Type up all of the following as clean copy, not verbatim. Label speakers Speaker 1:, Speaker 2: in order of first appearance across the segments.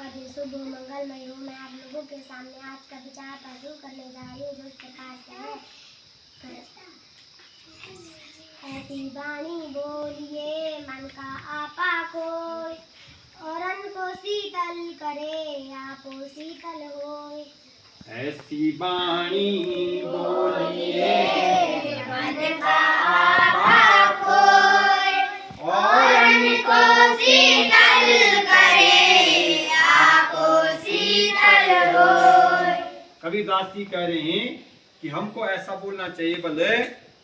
Speaker 1: आज शुभ मंगलमय हो। मैं आप लोगों के सामने आज का विचार प्रस्तुत करने जा रही हूँ, जो इस प्रकार से है। ऐसी वाणी बोलिए मन का आपा कोई, औरन को शीतल करे आपो शीतल होय।
Speaker 2: ऐसी वाणी बोलिए
Speaker 1: मन का आपा कोई, औरन को शीतल करे आपो शीतल होय।
Speaker 2: कबीरदास जी कह रहे हैं कि हमको ऐसा बोलना चाहिए भले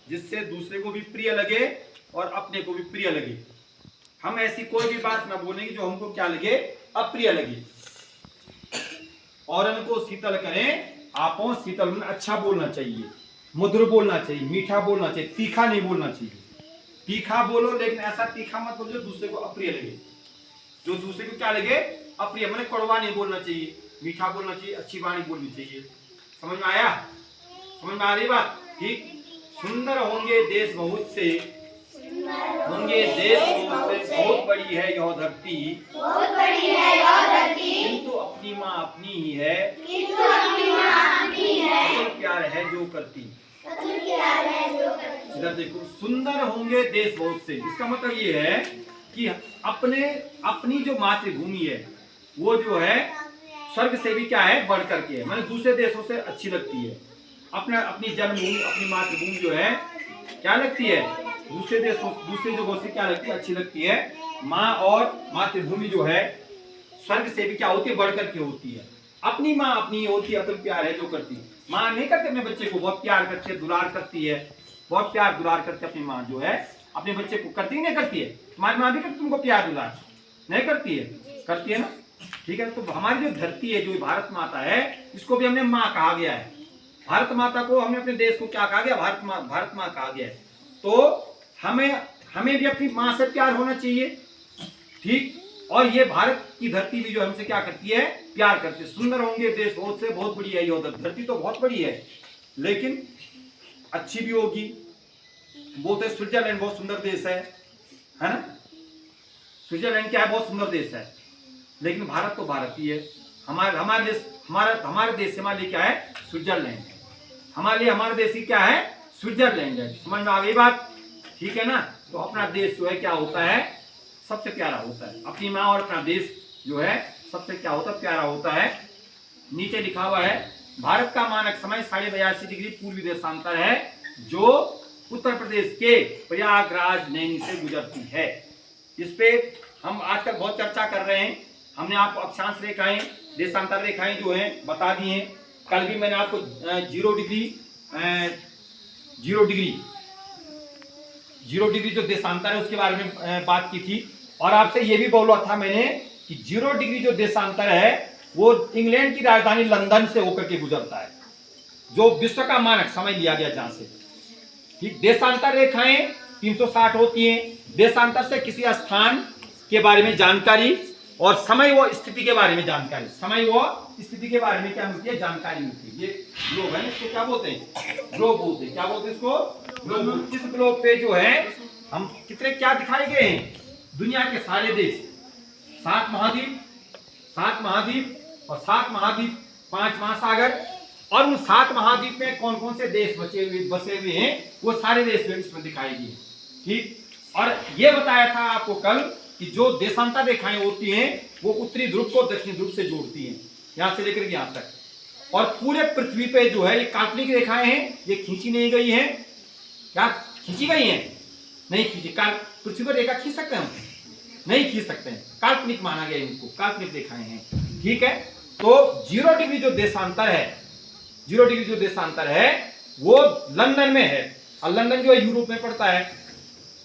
Speaker 2: जिससे दूसरे को भी प्रिय लगे और अपने को भी प्रिय लगे। हम ऐसी कोई भी बात ना बोलेंगे जो हमको क्या लगे, अप्रिय लगे। औरन को शीतल करें आपो शीतल। अच्छा बोलना चाहिए, मधुर बोलना चाहिए, मीठा बोलना चाहिए, तीखा नहीं बोलना चाहिए। तीखा बोलो लेकिन ऐसा तीखा मत बोलो जो दूसरे को अप्रिय लगे, जो दूसरे को क्या लगे, अप्रिय। मैंने कड़वा नहीं बोलना चाहिए, मीठा बोलना चाहिए, अच्छी वाणी बोलनी चाहिए। समझ में आया? समझ में आ रही बात? ठीक। सुंदर होंगे देश बहुत से, होंगे देश बहुत से, बहुत बड़ी है यह धरती,
Speaker 1: बहुत बड़ी है यह धरती,
Speaker 2: किंतु अपनी माँ अपनी ही है,
Speaker 1: किंतु अपनी माँ अपनी है,
Speaker 2: अतुल प्यार है जो करती।
Speaker 1: अतुल प्यार है जो करती।
Speaker 2: इधर देखो, सुंदर होंगे देश बहुत से, इसका मतलब ये है कि अपनी जो मातृभूमि है वो जो है स्वर्ग से भी क्या है, बढ़ करके है। मैंने दूसरे देशों से अच्छी लगती है। अपनी जन्मभूमि, अपनी मातृभूमि जो है क्या लगती है, दूसरे जगहों से क्या लगती है, अच्छी लगती है। माँ और मातृभूमि जो है स्वर्ग से भी क्या होती है, बढ़ करके होती है। अपनी माँ अपनी होती है, अतुल प्यार है जो करती। माँ नहीं करते अपने बच्चे को, बहुत प्यार करती है, दुलार करती है, बहुत प्यार दुलार करती है। अपनी माँ जो है अपने बच्चे को करती नहीं करती है? तुम्हारी माँ भी करती तुमको प्यार दुलार? नहीं करती है? करती है ना? ठीक है। तो हमारी जो धरती है, जो भारत माता है, इसको भी हमने माँ कहा गया है। भारत माता को हमने अपने देश को क्या कहा गया, भारत माँ कहा गया है। तो हमें भी अपनी माँ से प्यार होना चाहिए। ठीक। और ये भारत की धरती भी जो हमसे क्या करती है, प्यार करती है। सुंदर होंगे देश बहुत से, बहुत बड़ी है ये धरती। तो बहुत बड़ी है लेकिन अच्छी भी होगी। बोलते स्विट्जरलैंड बहुत सुंदर देश है ना? स्विट्जरलैंड क्या है, बहुत सुंदर देश है। लेकिन भारत तो भारत ही है। हमारे देश से हमारे लिए क्या है, स्विट्जरलैंड है। हमारे देश की क्या है, स्विट्जरलैंड है। समझ में आ गई बात? ठीक है ना? तो अपना देश जो है क्या होता है, सबसे प्यारा होता है। अपनी माँ और अपना देश जो है सबसे क्या होता है, प्यारा होता है। नीचे लिखा हुआ है, भारत का मानक समय 82.5 डिग्री पूर्वी देशांतर है, जो उत्तर प्रदेश के प्रयागराज नैनी से गुजरती है। इस पे हम आजकल बहुत चर्चा कर रहे हैं। हमने आपको अक्षांश रेखाएं, देशांतर रेखाएं जो हैं बता दी हैं। कल भी मैंने आपको 0 डिग्री जो देशांतर है उसके बारे में बात की थी। और आपसे ये भी बोला था मैंने कि 0 डिग्री जो देशांतर है वो इंग्लैंड की राजधानी लंदन से होकर के गुजरता है, जो विश्व का मानक समय लिया गया जहां से। ठीक। देशांतर रेखाएं 360 होती हैं। देशांतर से किसी स्थान के बारे में जानकारी और समय व स्थिति के बारे में जानकारी, समय व स्थिति के बारे में क्या मिलती है, जानकारी मिलती है। ये ग्लोब है, इसको क्या बोलते हैं, ग्लोब बोलते हैं। क्या बोलते हैं इसको, ग्लोब। इस ग्लोब पे जो है हम कितने क्या दिखाए गए हैं, दुनिया के सारे देश, 7 महाद्वीप और 7 महाद्वीप, 5 महासागर। और उन 7 महाद्वीप में कौन कौन से देश बसे हुए हैं, वो सारे देश इसमें दिखाई दिए। ठीक। और ये बताया था आपको कल कि जो देशांतर रेखाएं होती हैं वो उत्तरी ध्रुव को दक्षिणी ध्रुव से जोड़ती हैं, यहां से लेकर यहां तक। और पूरे पृथ्वी पे जो है ये काल्पनिक रेखाएं हैं, ये खींची नहीं गई हैं। क्या खींची गई हैं? नहीं खींची। पृथ्वी पर रेखा खींच सकते हैं हम? नहीं खींच सकते हैं, काल्पनिक माना गया इनको, काल्पनिक रेखाएं हैं। ठीक है। तो 0 डिग्री जो देशांतर है, 0 डिग्री जो देशांतर है वो लंदन में है। और लंदन जो है यूरोप में पड़ता है।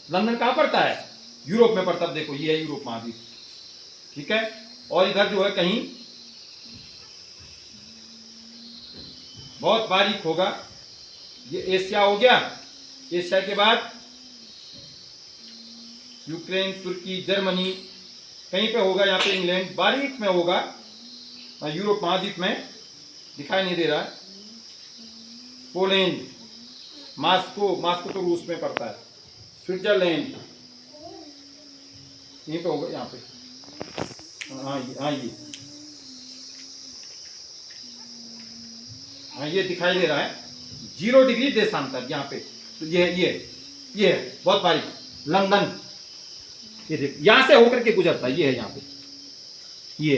Speaker 2: लंदन कहां पड़ता है, यूरोप में पड़ता है। देखो ये है यूरोप महाद्वीप। ठीक है। और इधर जो है कहीं बहुत बारीक होगा, ये एशिया हो गया। एशिया के बाद यूक्रेन, तुर्की, जर्मनी, कहीं पे होगा, यहाँ पे इंग्लैंड बारीक में होगा। यूरोप महाद्वीप में दिखाई नहीं दे रहा है। पोलैंड, मास्को तो रूस में पड़ता है। स्विट्जरलैंड यहीं पे होगा, यहाँ पे। हाँ ये हाँ, ये दिखाई दे रहा है 0 डिग्री देशांतर यहाँ पे। तो ये है बहुत बारीक लंदन, ये देखो यहां से होकर के गुजरता है, ये है यहाँ पे ये।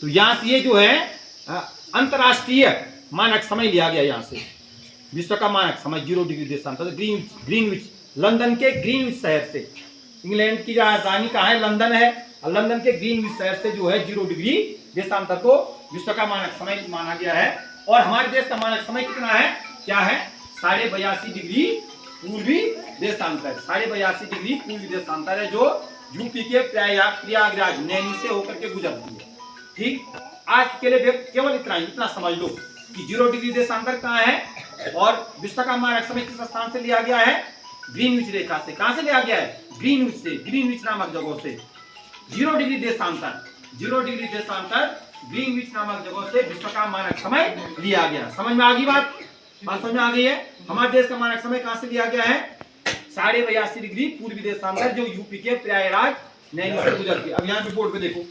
Speaker 2: तो यहां से ये जो है अंतरराष्ट्रीय मानक समय लिया गया यहाँ से, विश्व का मानक समय 0 डिग्री देशांतर। ग्रीनविच लंदन के ग्रीनविच शहर से, इंग्लैंड की राजधानी कहाँ है? लंदन है, और लंदन के ग्रीनविच शहर से जो है 0 डिग्री देशांतर को विश्व का मानक समय माना गया है। और हमारे देश का मानक समय कितना है? क्या है? 82.5 डिग्री पूर्वी देशांतर। 82.5 डिग्री पूर्वी देशांतर है, जो यूपी के प्रयागराज नैनी से होकर के गुजरती है। ठीक, आज के लिए केवल इतना समझ लो कि 0 डिग्री देशांतर कहाँ है और विश्व का मानक समय किस स्थान से लिया गया है? ग्रीनविच रेखा से। कहां से लिया गया है? ग्रीनविच से, ग्रीनविच नामक जगह से 0 डिग्री देशांतर, 0 डिग्री देशांतर ग्रीनविच नामक जगह से विश्व का मानक समय लिया गया। समझ में आ गई बात समझ में आ गई है? हमारे देश का मानक समय कहां से लिया गया है? 82.5 डिग्री पूर्वी देशांतर, जो यूपी के प्रयागराज नैनी से गुजरती है। अब यहाँ पे बोर्ड पे देखो,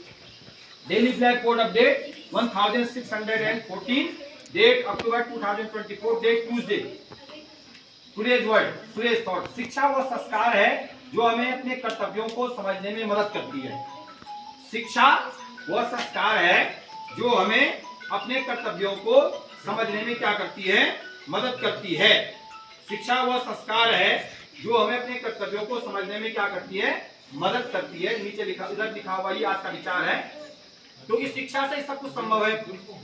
Speaker 2: daily black board update 1614, date October 2024, date Tuesday. Today's word, today's thought. शिक्षा वह संस्कार है जो हमें अपने कर्तव्यों को समझने में मदद करती है। शिक्षा वह संस्कार है जो हमें अपने कर्तव्यों को समझने में क्या करती है? मदद करती है। शिक्षा वह संस्कार है जो हमें अपने कर्तव्यों को समझने में क्या करती है? मदद करती है। नीचे लिखा, इधर लिखा हुआ ये आज का विचार है। तो इस शिक्षा से सब कुछ संभव है,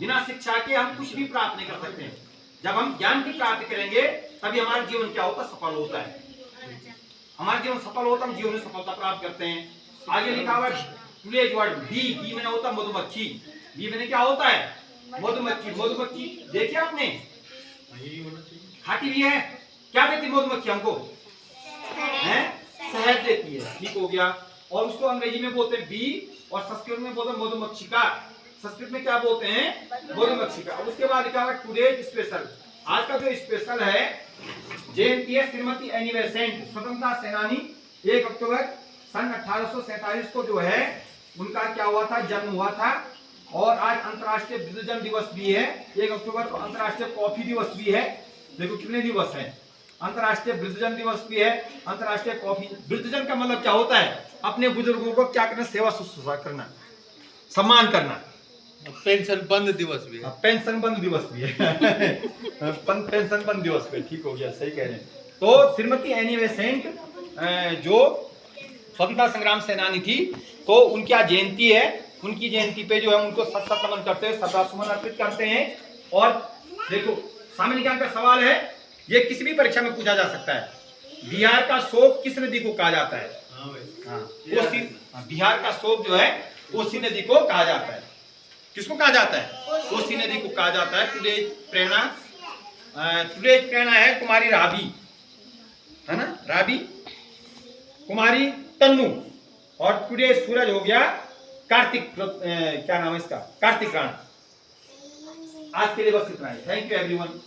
Speaker 2: बिना शिक्षा के हम कुछ भी प्राप्त नहीं कर सकते हैं। जब हम ज्ञान की प्राप्ति करेंगे तभी हमारा जीवन क्या होता? सफल होता है। हमारा जीवन सफल होता है, हम जीवन में सफलता प्राप्त करते हैं। आगे लिखा हुआ टुडेज वर्ड, बी में होता है मधुमक्खी। बी में क्या होता है? मधुमक्खी। मधुमक्खी देखिए आपने, खाती भी है। क्या देती मधुमक्खी हमको? शहद देती है। ठीक हो गया। और उसको अंग्रेजी में बोलते हैं बी, और संस्कृत में बोलते हैं मधुमक्षिका। संस्कृत में क्या बोलते हैं? मधुमक्षिका। उसके बाद लिखा हुआ टुडेज स्पेशल। आज का जो स्पेशल है, जयंती है श्रीमती एनी बेसेंट, स्वतंत्रता सेनानी। 1 अक्टूबर सन 1847 को जो है उनका क्या हुआ था? जन्म हुआ था। और आज अंतर्राष्ट्रीय वृद्धजन दिवस भी है। 1 अक्टूबर को अंतर्राष्ट्रीय कॉफी दिवस भी है। देखो कितने दिवस हैं। अंतर्राष्ट्रीय वृद्धजन दिवस भी है, अंतर्राष्ट्रीय कॉफी। वृद्धजन का मतलब क्या होता है? अपने बुजुर्गों को क्या करना? सेवा शुश्रूषा करना, सम्मान करना।
Speaker 3: पेंशन बंद दिवस भी है।
Speaker 2: पेंशन बंद दिवस भी है। पेंशन बंद दिवस भी। ठीक हो गया, सही कह रहे हैं। तो श्रीमती एनी बेसेंट जो स्वतंत्रता संग्राम सेनानी थी, तो उनकी आज जयंती है। उनकी जयंती पे जो है उनको सत नमन करते हैं, श्रद्धासुमन अर्पित करते हैं। और देखो सामान्य ज्ञान का सवाल है, ये किसी भी परीक्षा में पूछा जा सकता है। बिहार का शोक किस नदी को कहा जाता है? कोसी। बिहार का शोक जो है कोसी नदी को कहा जाता है। किसको कहा जाता है? कोसी नदी को कहा जाता है। टुडेज प्रेरणा है कुमारी राबी, है ना? राबी, कुमारी तन्नू। और टुडे सूरज हो गया कार्तिक, क्या नाम है इसका? कार्तिक राणा। आज के लिए बस इतना ही। Thank you everyone.